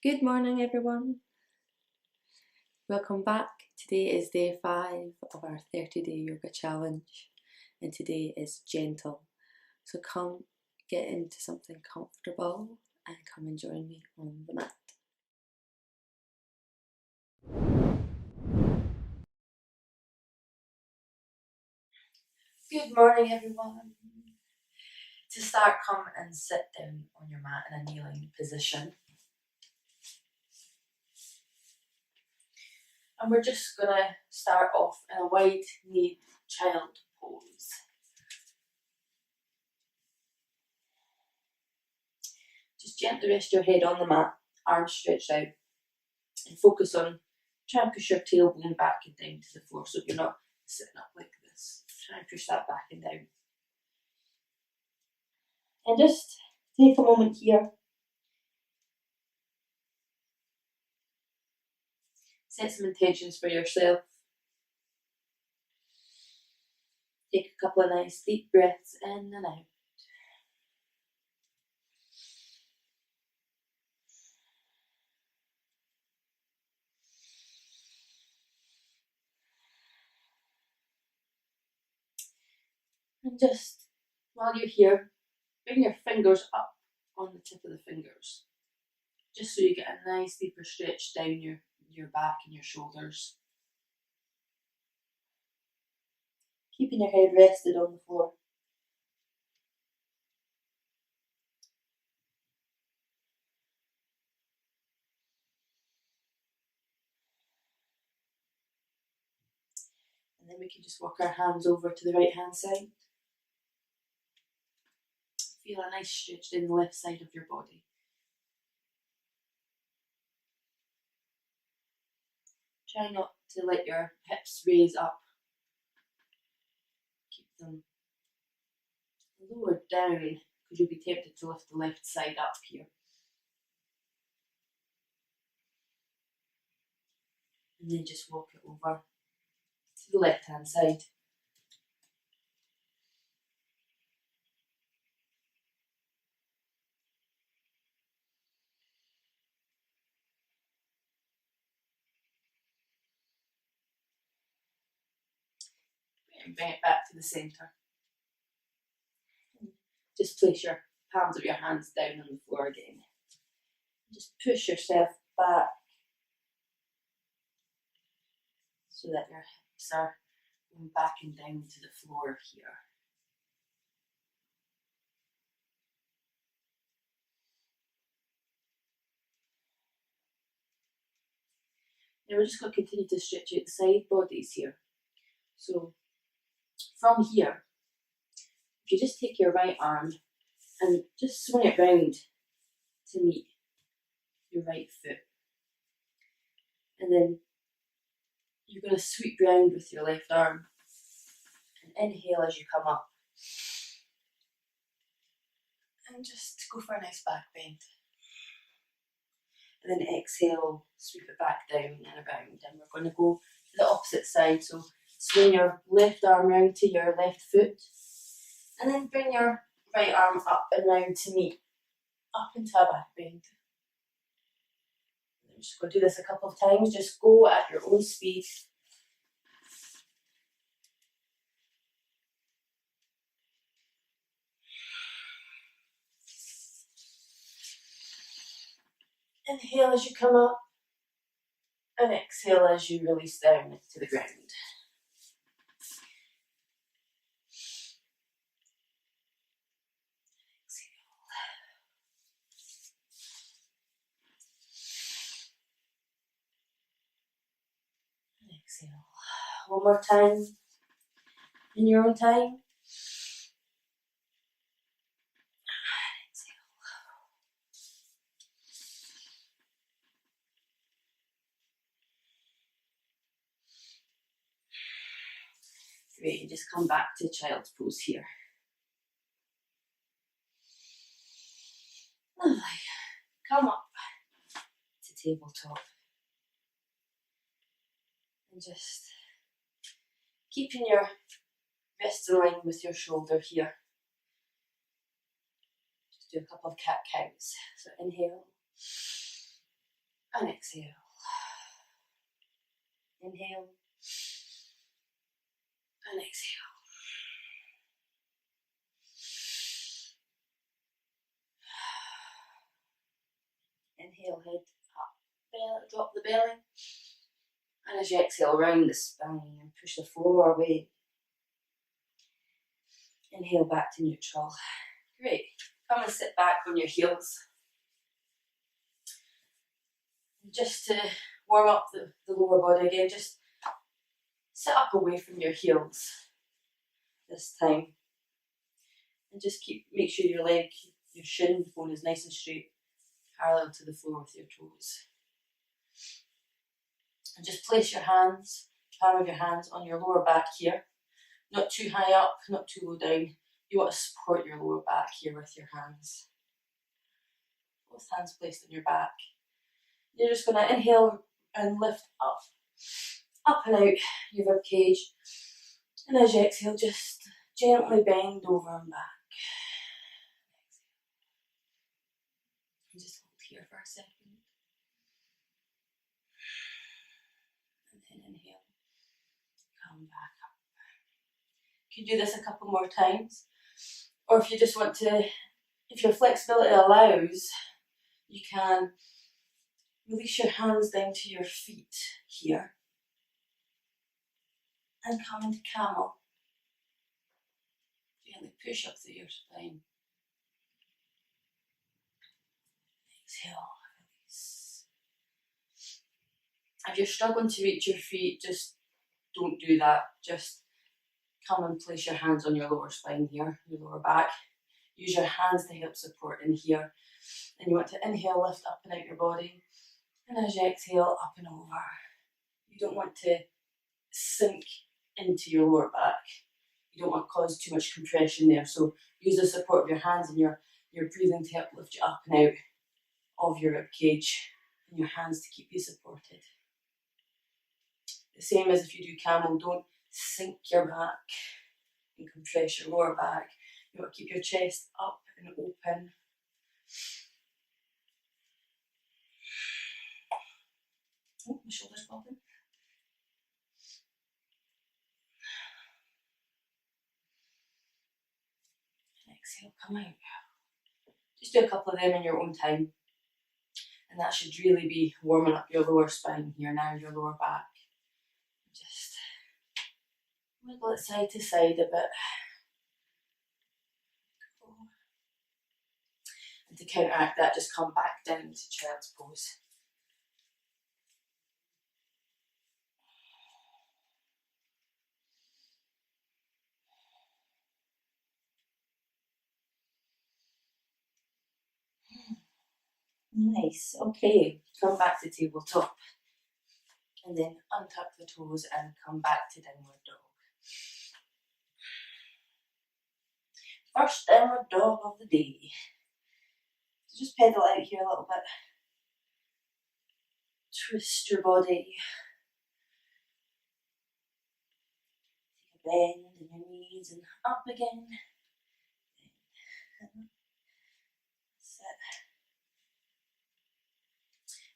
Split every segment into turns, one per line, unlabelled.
Good morning, everyone. Welcome back. Today is day 5 of our 30-day yoga challenge, and today is gentle. So come get into something comfortable and come and join me on the mat. Good morning, everyone. To start, come and sit down on your mat in a kneeling position. And we're just going to start off in a wide-kneed child pose. Just gently rest your head on the mat, arms stretched out, and focus on trying to push your tailbone back and down to the floor so you're not sitting up like this. Try and push that back and down. And just take a moment here. Set some intentions for yourself. Take a couple of nice deep breaths in and out. And just while you're here, bring your fingers up on the tip of the fingers, just so you get a nice deeper stretch down your back and your shoulders. Keeping your head rested on the floor. And then we can just walk our hands over to the right hand side. Feel a nice stretch down the left side of your body. Try not to let your hips raise up. Keep them lower down because you'll be tempted to lift the left side up here. And then just walk it over to the left hand side. And bring it back to the centre. Just place your palms of your hands down on the floor again. Just push yourself back so that your hips are going back and down to the floor here. Now we're just going to continue to stretch out the side bodies here. So from here, if you just take your right arm and just swing it round to meet your right foot. And then you're going to sweep round with your left arm and inhale as you come up. And just go for a nice back bend. And then exhale, sweep it back down and around. And we're going to go to the opposite side. So swing your left arm round to your left foot. And then bring your right arm up and round to meet up into a back bend. I'm just going to do this a couple of times. Just go at your own speed. Inhale as you come up, and exhale as you release down to the ground. Exhale. One more time, in your own time. Exhale. Great, and just come back to child's pose here. Lovely. Come up to tabletop. And just keeping your wrists in line with your shoulder here. Just do a couple of cat counts. So inhale. and exhale. Inhale and exhale. Inhale, head up, belly, drop the belly. And as you exhale, round the spine and push the floor away. Inhale back to neutral. Great. Come and sit back on your heels. Just to warm up the lower body again, just sit up away from your heels this time. And just make sure your shin bone is nice and straight, parallel to the floor with your toes. And just place your hands, palm of your hands on your lower back here. Not too high up, not too low down. You want to support your lower back here with your hands. Both hands placed on your back. You're just going to inhale and lift up and out your rib cage. And as you exhale, just gently bend over and back. And just hold here for a second. And then inhale, come back up. You can do this a couple more times. Or if you just want to, if your flexibility allows, you can release your hands down to your feet here. And come into camel. Gently push up through your spine. Exhale, release. If you're struggling to reach your feet, just don't do that. Just come and place your hands on your lower spine here, your lower back. Use your hands to help support in here. And you want to inhale, lift up and out your body. And as you exhale, up and over. You don't want to sink into your lower back. You don't want to cause too much compression there. So use the support of your hands and your breathing to help lift you up and out of your rib cage. And your hands to keep you supported. The same as if you do camel, don't sink your back and compress your lower back. You want to keep your chest up and open. Oh, my shoulders popping. And exhale, come out. Just do a couple of them in your own time. And that should really be warming up your lower spine here now, your lower back. Just wiggle it side to side a bit. And to counteract that, just come back down to child's pose. Nice. Okay, come back to tabletop. And then untuck the toes and come back to downward dog. First downward dog of the day. So just pedal out here a little bit. Twist your body. Take a bend in your knees and up again. Sit.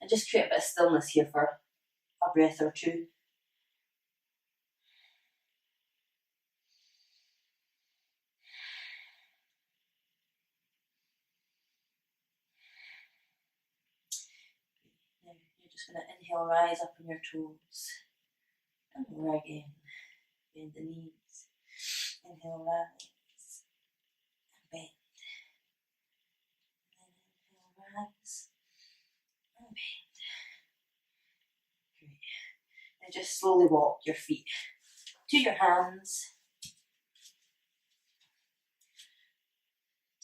And just create a bit of stillness here for a breath or two. Now you're just going to inhale, rise up on your toes. And over again. Bend the knees. Inhale, rise. And bend. And then inhale, rise. And bend. Great. Now just slowly walk your feet to your hands.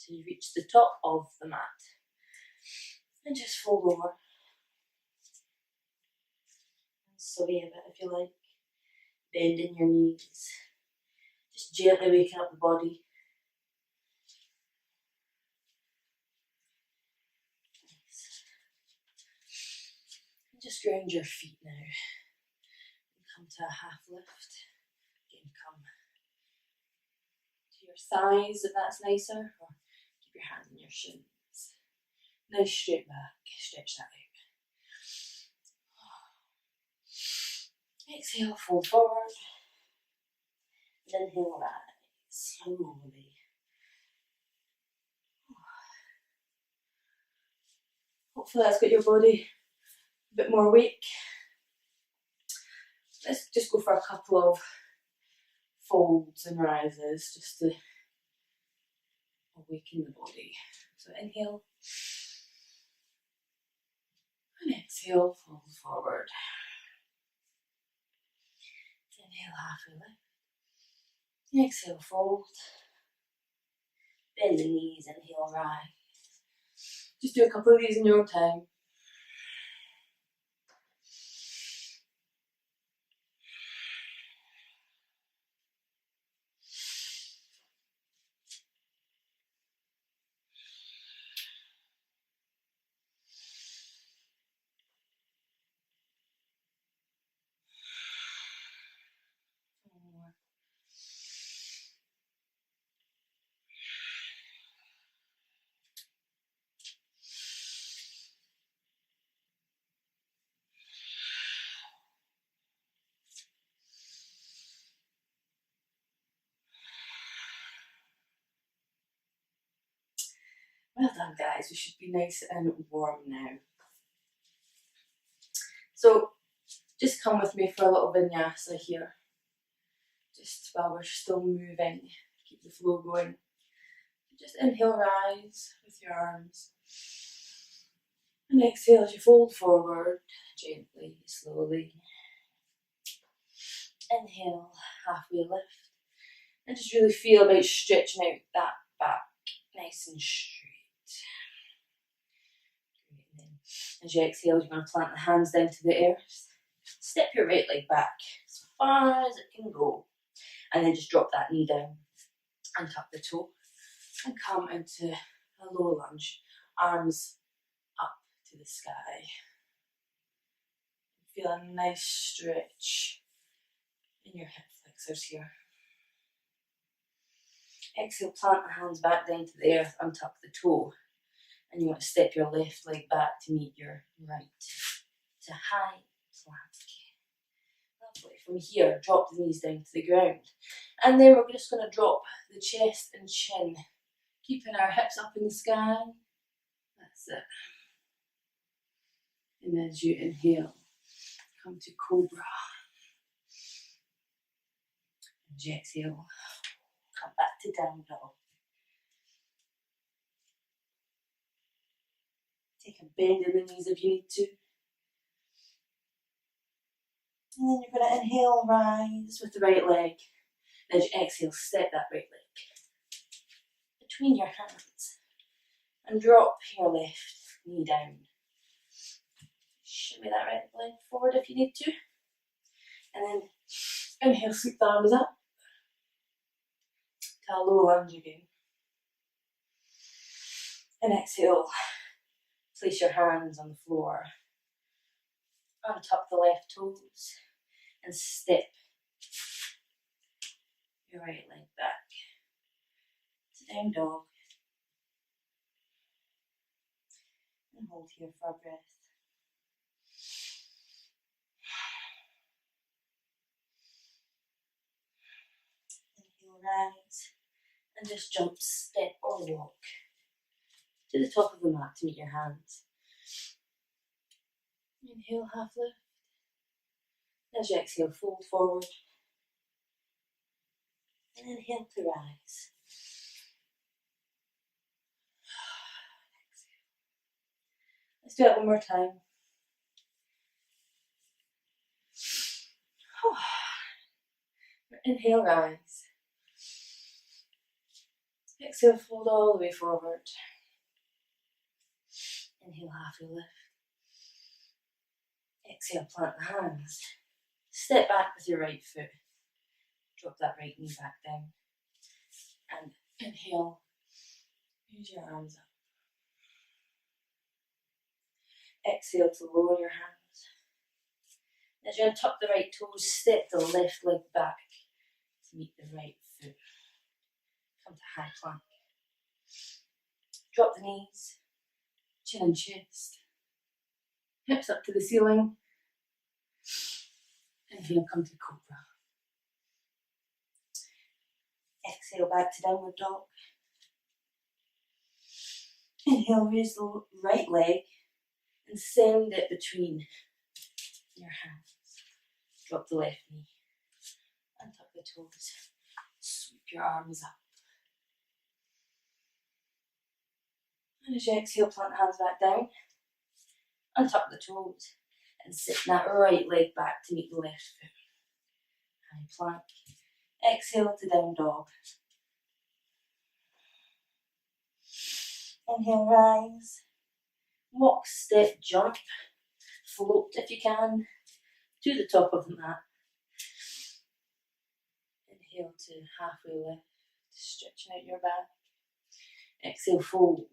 To reach the top of the mat. And just fold over. And sway a bit if you like. Bend in your knees. Just gently waking up the body. Nice. And just ground your feet now. And come to a half lift. Again, come to your thighs if that's nicer. Or keep your hands on your shins. Nice straight back. Stretch that out. Exhale, fold forward. And inhale, rise slowly. Hopefully that's got your body a bit more awake. Let's just go for a couple of folds and rises just to awaken the body. So inhale and exhale, fold forward. Inhale, halfway lift. Exhale, fold. Bend the knees, inhale, rise. Just do a couple of these in your own time. Well done, guys. We should be nice and warm now. So just come with me for a little vinyasa here. Just while we're still moving, keep the flow going. Just inhale, rise with your arms. And exhale as you fold forward, gently, slowly. Inhale, halfway lift. And just really feel about stretching out that back, nice and straight. And then as you exhale, you're going to plant the hands down to the earth. Step your right leg back as far as it can go. And then just drop that knee down and tuck the toe. And come into a low lunge, arms up to the sky. Feel a nice stretch in your hip flexors here. Exhale, plant the hands back down to the earth, untuck the toe. And you want to step your left leg back to meet your right. To high plank. Lovely. From here, drop the knees down to the ground. And then we're just going to drop the chest and chin, keeping our hips up in the sky. That's it. And as you inhale, come to cobra. As you exhale, come back to down dog. Take a bend in the knees if you need to. And then you're going to inhale, rise with the right leg. And as you exhale, step that right leg between your hands. And drop your left knee down. Shimmy that right leg forward if you need to. And then inhale, sweep the arms up to a low lunge again. And exhale, place your hands on the floor. Untuck the left toes and step your right leg back to down dog. And hold here for a breath. Inhale, rise, and just jump, step or walk to the top of the mat to meet your hands. Inhale, half lift. As you exhale, fold forward. And inhale to rise. Exhale. Let's do it one more time. Inhale, rise. Exhale, fold all the way forward. Inhale, halfway lift. Exhale, plant the hands. Step back with your right foot. Drop that right knee back down. And inhale, use your arms up. Exhale to lower your hands. As you untuck the right toes, step the left leg back to meet the right foot. Come to high plank. Drop the knees, chin and chest. Hips up to the ceiling. Inhale, come to cobra. Exhale, back to downward dog. Inhale, raise the right leg and send it between your hands. Drop the left knee. Untuck the toes. Sweep your arms up. And as you exhale, plant hands back down. Untuck the toes and sit that right leg back to meet the left foot. High plank. Exhale to down dog. Inhale, rise. Walk, step, jump. Float if you can to the top of the mat. Inhale to halfway lift, stretching out your back. Exhale, fold.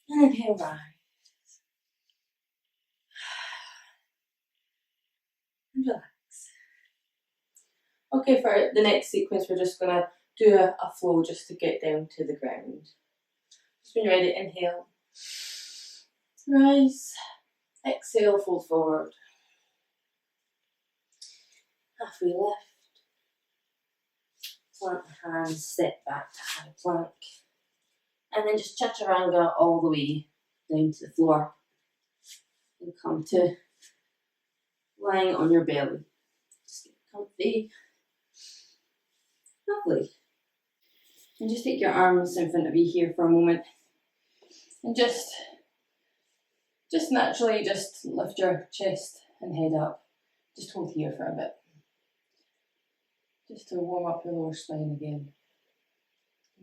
And inhale, rise. And relax. Okay, for the next sequence, we're just going to do a flow just to get down to the ground. Just when you're ready, inhale. Rise. Exhale, fold forward. Halfway lift. Plant the hands, step back to high plank. And then just chaturanga all the way down to the floor. And come to lying on your belly. Just get comfy. Lovely. And just take your arms in front of you here for a moment. And just naturally just lift your chest and head up. Just hold here for a bit. Just to warm up your lower spine again.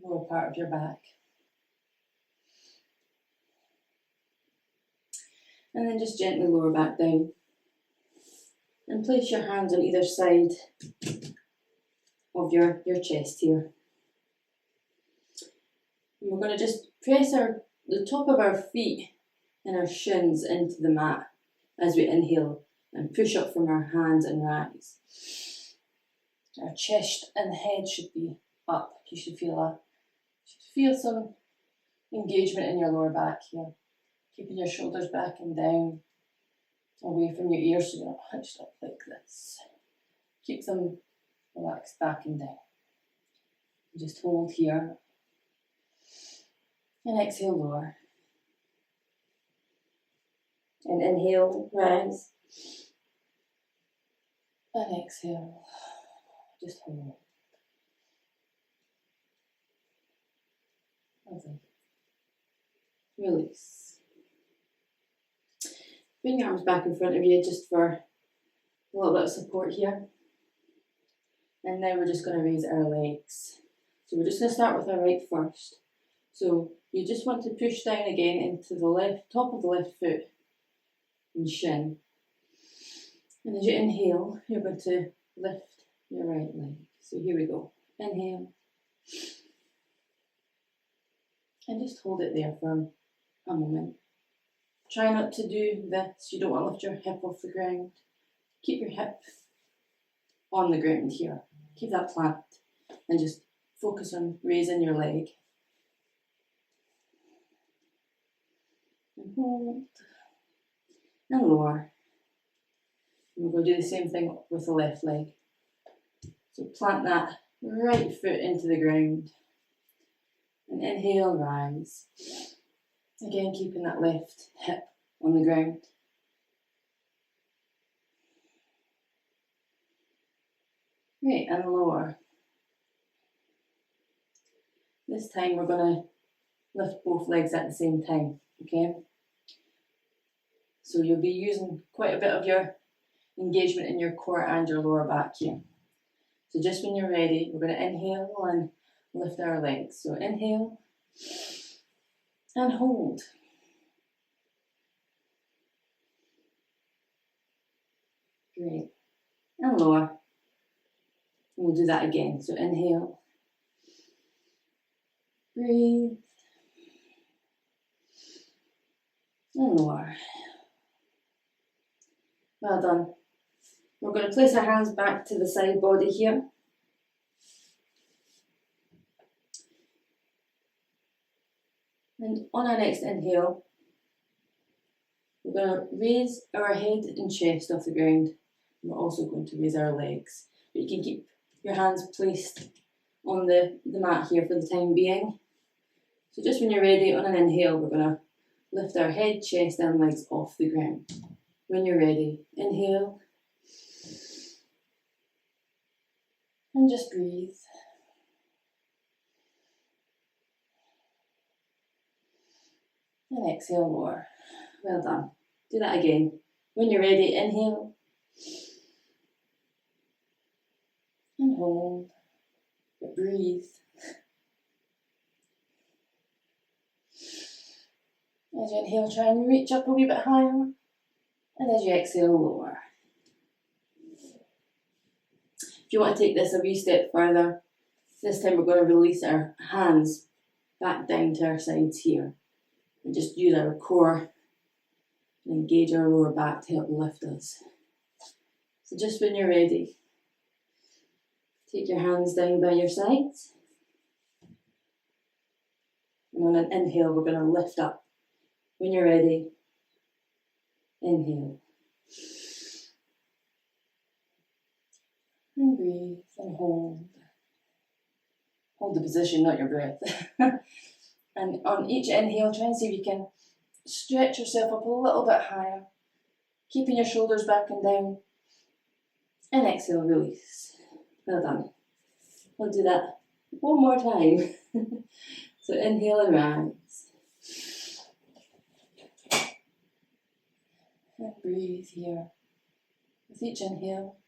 Lower part of your back. And then just gently lower back down. And place your hands on either side of your chest here. And we're going to just press the top of our feet and our shins into the mat as we inhale and push up from our hands and rise. Our chest and head should be up. You should feel some engagement in your lower back here. Keeping your shoulders back and down, away from your ears so you're not hunched up like this. Keep them relaxed back and down. Just hold here. And exhale, lower. And inhale, rise. And exhale. Just hold. Lovely. Release. Bring your arms back in front of you just for a little bit of support here. And now we're just going to raise our legs. So we're just going to start with our right first. So you just want to push down again into the left, top of the left foot and shin. And as you inhale, you're going to lift your right leg. So here we go. Inhale. And just hold it there for a moment. Try not to do this. You don't want to lift your hip off the ground. Keep your hip on the ground here. Keep that flat and just focus on raising your leg. And hold. And lower. And we're going to do the same thing with the left leg. So plant that right foot into the ground. And inhale, rise. Again, keeping that left hip on the ground. Great, and lower. This time we're going to lift both legs at the same time, okay? So you'll be using quite a bit of your engagement in your core and your lower back here. So just when you're ready, we're going to inhale and lift our legs. So inhale and hold. Great. And lower. We'll do that again. So inhale. Breathe. And lower. Well done. We're going to place our hands back to the side body here. And on our next inhale, we're going to raise our head and chest off the ground. We're also going to raise our legs. But you can keep your hands placed on the mat here for the time being. So just when you're ready, on an inhale, we're going to lift our head, chest and legs off the ground. When you're ready, inhale. And just breathe. And exhale more. Well done. Do that again. When you're ready, inhale. And hold. But breathe. As you inhale, try and reach up a wee bit higher. And as you exhale, lower. If you want to take this a wee step further, this time we're going to release our hands back down to our sides here. And just use our core and engage our lower back to help lift us. So just when you're ready, take your hands down by your sides. And on an inhale, we're going to lift up. When you're ready, inhale. And breathe and hold. Hold the position, not your breath. And on each inhale, try and see if you can stretch yourself up a little bit higher, keeping your shoulders back and down. And exhale, release. Well done. We'll do that one more time. So inhale and rise. And breathe here. With each inhale,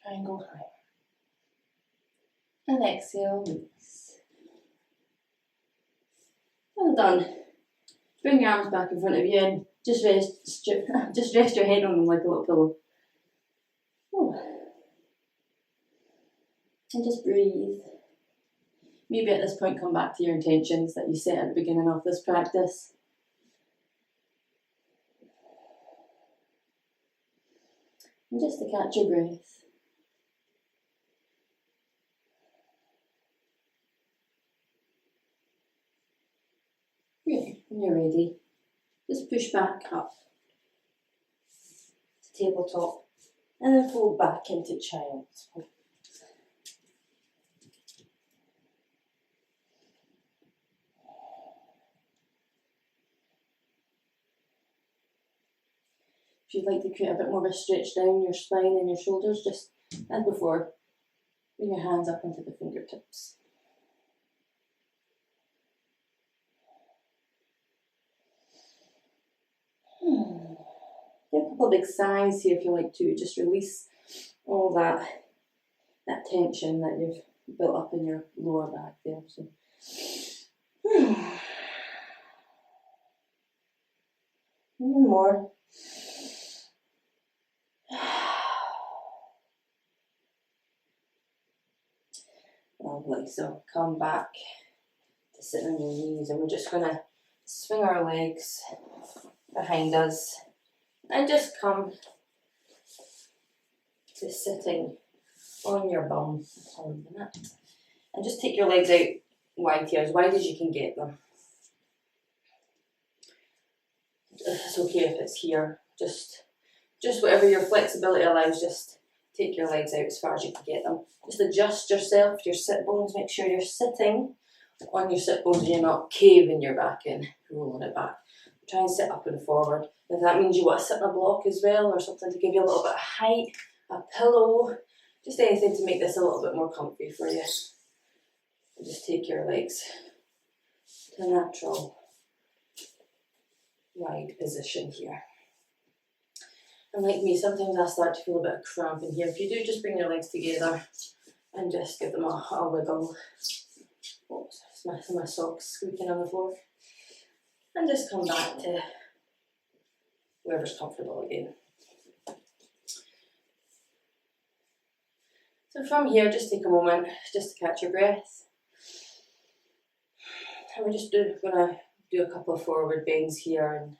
try and go higher. And exhale, release. Well done. Bring your arms back in front of you and just rest your head on them like a little pillow. Oh. And just breathe. Maybe at this point come back to your intentions that you set at the beginning of this practice. And just to catch your breath. Great. When you're ready, just push back up to tabletop and then fold back into child's pose. If you'd like to create a bit more of a stretch down your spine and your shoulders, just as before, bring your hands up into the fingertips. Get a couple of big sighs here if you like to. Just release all that tension that you've built up in your lower back there. So. One more. Lovely. So come back to sit on your knees, and we're just going to swing our legs behind us and just come to sitting on your bum on the mat. And just take your legs out wide here, as wide as you can get them. It's okay if it's here. Just whatever your flexibility allows, just take your legs out as far as you can get them. Just adjust yourself, your sit bones, make sure you're sitting on your sit bones and you're not caving your back in, rolling it back. Try and sit up and forward. If that means you want to sit on a block as well, or something to give you a little bit of height, a pillow, just anything to make this a little bit more comfy for you. And just take your legs to a natural wide position here. And like me, sometimes I start to feel a bit of cramp in here. If you do, just bring your legs together and just give them a wiggle. Oops, my socks squeaking on the floor. And just come back to wherever's comfortable again. So from here, just take a moment just to catch your breath. And we're just going to do a couple of forward bends here and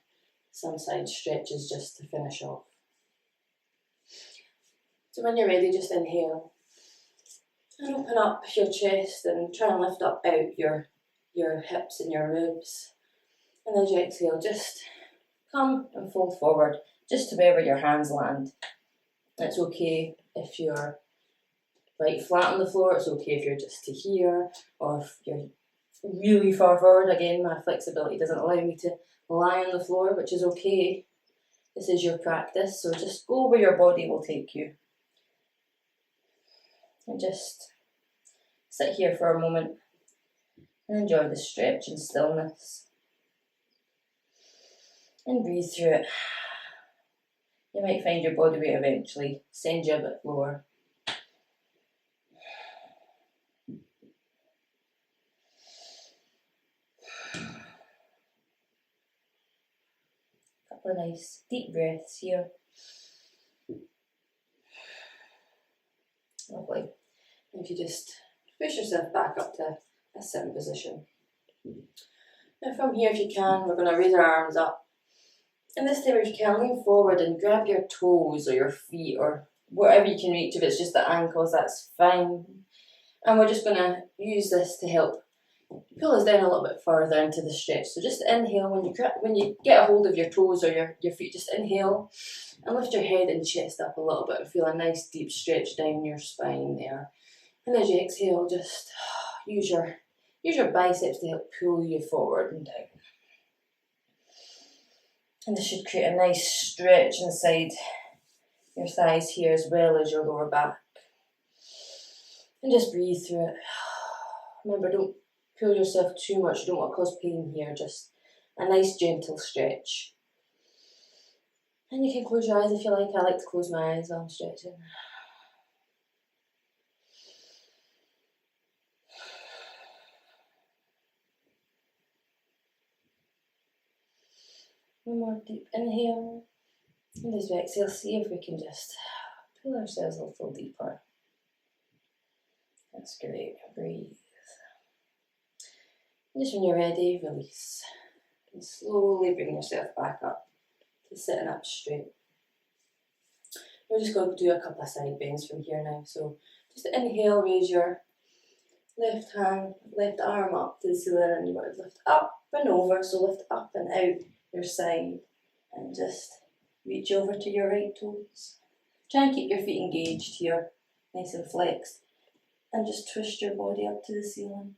some side stretches just to finish off. So when you're ready, just inhale and open up your chest and try and lift up out your hips and your ribs. And as you exhale, just come and fold forward just to wherever your hands land. It's okay if you're right flat on the floor, it's okay if you're just to here, or if you're really far forward. Again, my flexibility doesn't allow me to lie on the floor, which is okay. This is your practice, so just go where your body will take you. And just sit here for a moment and enjoy the stretch and stillness. And breathe through it. You might find your body weight eventually send you a bit lower. Couple of nice deep breaths here. Lovely. If you just push yourself back up to a sitting position. Now from here, if you can, we're going to raise our arms up. And this time, if you can, lean forward and grab your toes or your feet or whatever you can reach. If it's just the ankles, that's fine. And we're just going to use this to help pull us down a little bit further into the stretch. So just inhale. When you get a hold of your toes or your feet, just inhale and lift your head and chest up a little bit and feel a nice deep stretch down your spine there. And as you exhale, just use your biceps to help pull you forward and down. And this should create a nice stretch inside your thighs here as well as your lower back. And just breathe through it. Remember, don't pull yourself too much. You don't want to cause pain here. Just a nice gentle stretch. And you can close your eyes if you like. I like to close my eyes while I'm stretching. One more deep inhale. And as we exhale, see if we can just pull ourselves a little deeper. That's great. Breathe. And just when you're ready, release. And slowly bring yourself back up to sitting up straight. We're just going to do a couple of side bends from here now. So just inhale, raise your left arm up to the ceiling, and you want to lift up and over. So lift up and out your side and just reach over to your right toes. Try and keep your feet engaged here, nice and flexed, and just twist your body up to the ceiling.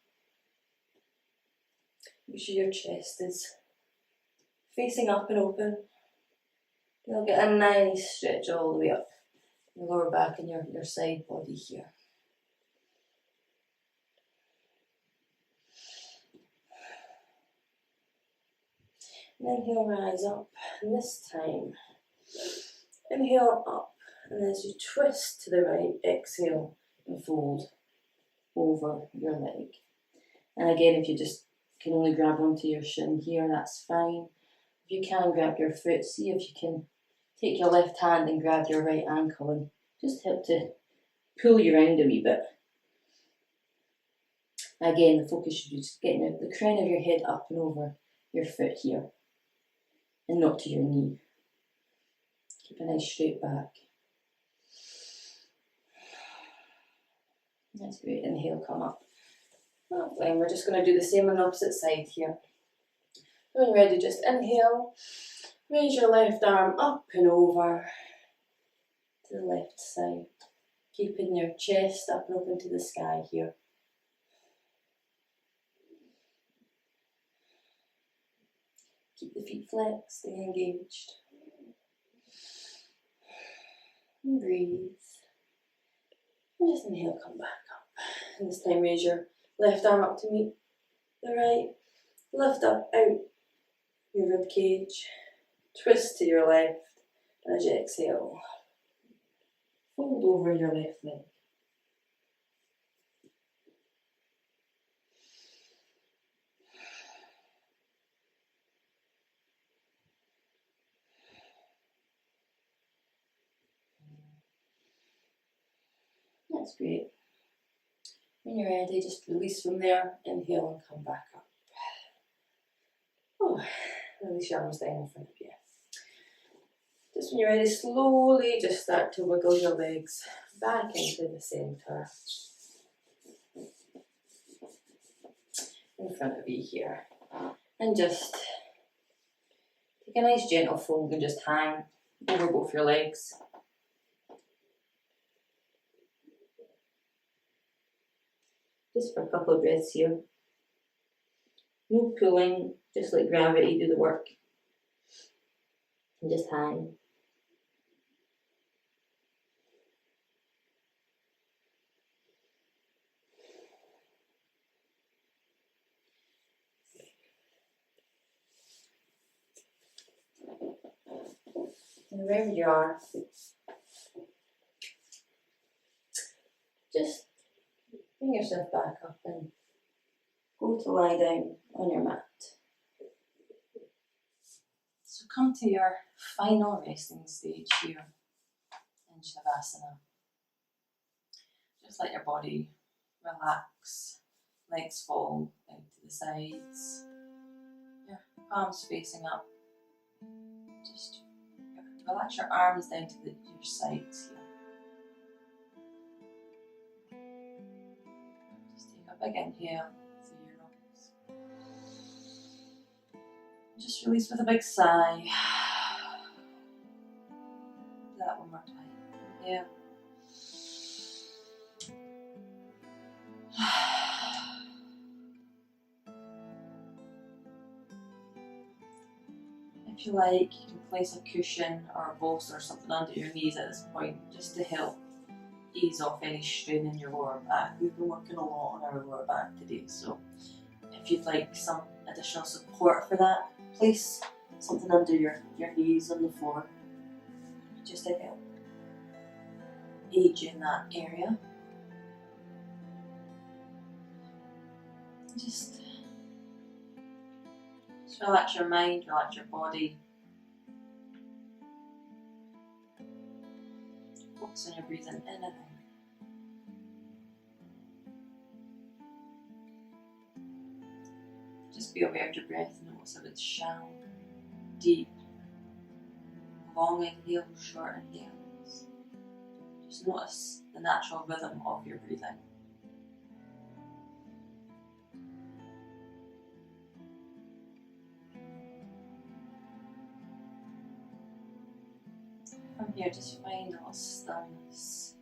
Make sure your chest is facing up and open. You'll get a nice stretch all the way up your lower back and your side body here. And then he'll rise up, and this time, inhale up, and as you twist to the right, exhale and fold over your leg. And again, if you just can only grab onto your shin here, that's fine. If you can, grab your foot. See if you can take your left hand and grab your right ankle and just help to pull you around a wee bit. Again, the focus should be just getting the crown of your head up and over your foot here, and not to your knee. Keep a nice straight back. That's great. Inhale, come up. Lovely. And we're just going to do the same on the opposite side here. When you're ready, just inhale. Raise your left arm up and over to the left side. Keeping your chest up and open to the sky here. Keep the feet flexed, stay engaged. And breathe. And just inhale, come back up. And this time raise your left arm up to meet the right. Lift up out your rib cage. Twist to your left. And as you exhale, fold over your left leg. That's great. When you're ready, just release from there, inhale and come back up. Oh, release your arms down in front of you. Just when you're ready, slowly just start to wiggle your legs back into the centre. In front of you here. And just take a nice gentle fold and just hang over both your legs. Just for a couple of breaths here. No pulling, just let gravity do the work. And just hang. And wherever you are, just bring yourself back up and go to lie down on your mat. So come to your final resting stage here in Shavasana. Just let your body relax, legs fall out to the sides, your palms facing up. Just relax your arms down to your sides here. Just take a big inhale through your nose. Just release with a big sigh. Do that one more time. Inhale. If you like, you can place a cushion or a bolster or something under your knees at this point, just to help ease off any strain in your lower back. We've been working a lot on our lower back today, so if you'd like some additional support for that, place something under your knees on the floor, just to help aid you in that area. Just relax your mind, relax your body. Focus on your breathing in and out. Just be aware of your breath. Notice if it's shallow, deep, long inhales, short inhales. Just notice the natural rhythm of your breathing. From here, just find a little stillness.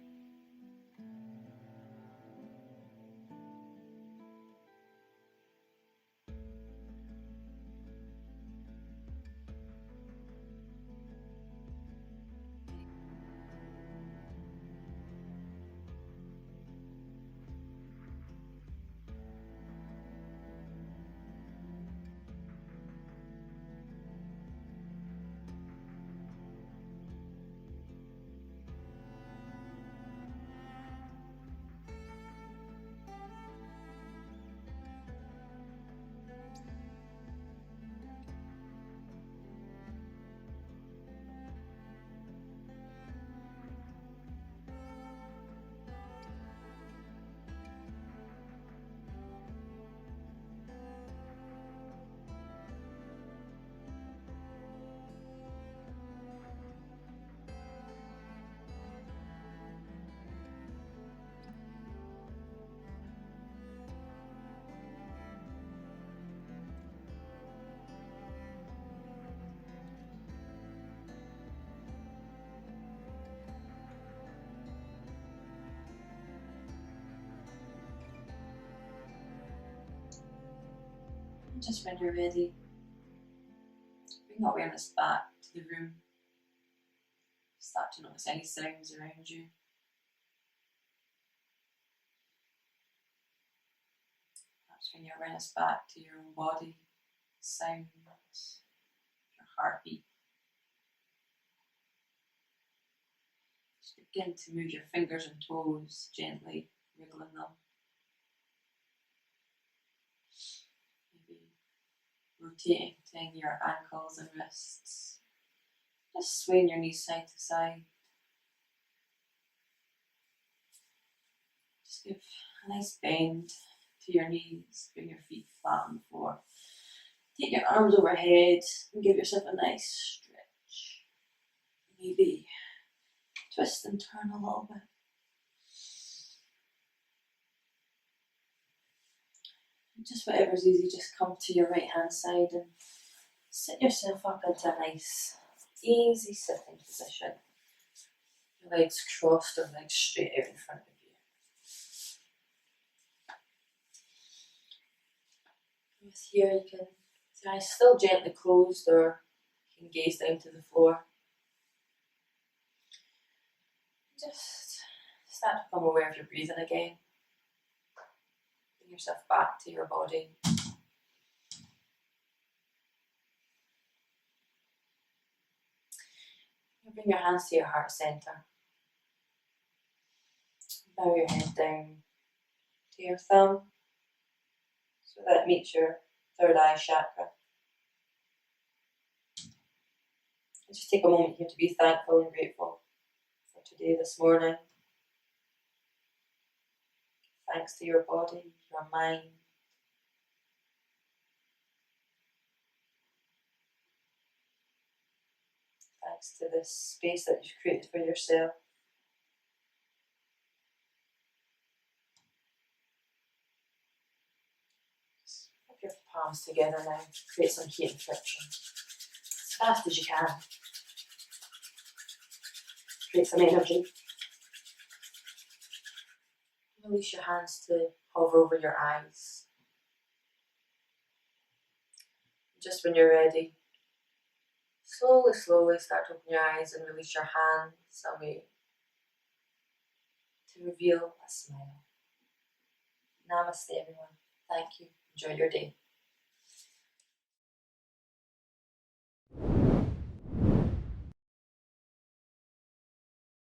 Just when you're ready, bring awareness back to the room. Start to notice any sounds around you. Perhaps bring your awareness back to your own body, sounds, your heartbeat. Just begin to move your fingers and toes, gently wiggling them. Rotating your ankles and wrists. Just swaying your knees side to side. Just give a nice bend to your knees. Bring your feet flat on the floor. Take your arms overhead and give yourself a nice stretch. Maybe twist and turn a little bit. Just whatever's easy, just come to your right hand side and sit yourself up into a nice, easy sitting position. Your legs crossed or legs straight out in front of you. here you can see eyes still gently closed, or you can gaze down to the floor. Just start to become aware of your breathing again. Bring yourself back to your body. Bring your hands to your heart center. Bow your head down to your thumb so that it meets your third eye chakra. And just take a moment here to be thankful and grateful for today, this morning. Thanks to your body, your mind. Thanks to this space that you've created for yourself. Just put your palms together now. Create some heat and friction. As fast as you can. Create some energy. Release your hands to hover over your eyes. Just when you're ready, slowly start to open your eyes and release your hands away to reveal a smile. Namaste, everyone. Thank you. Enjoy your day.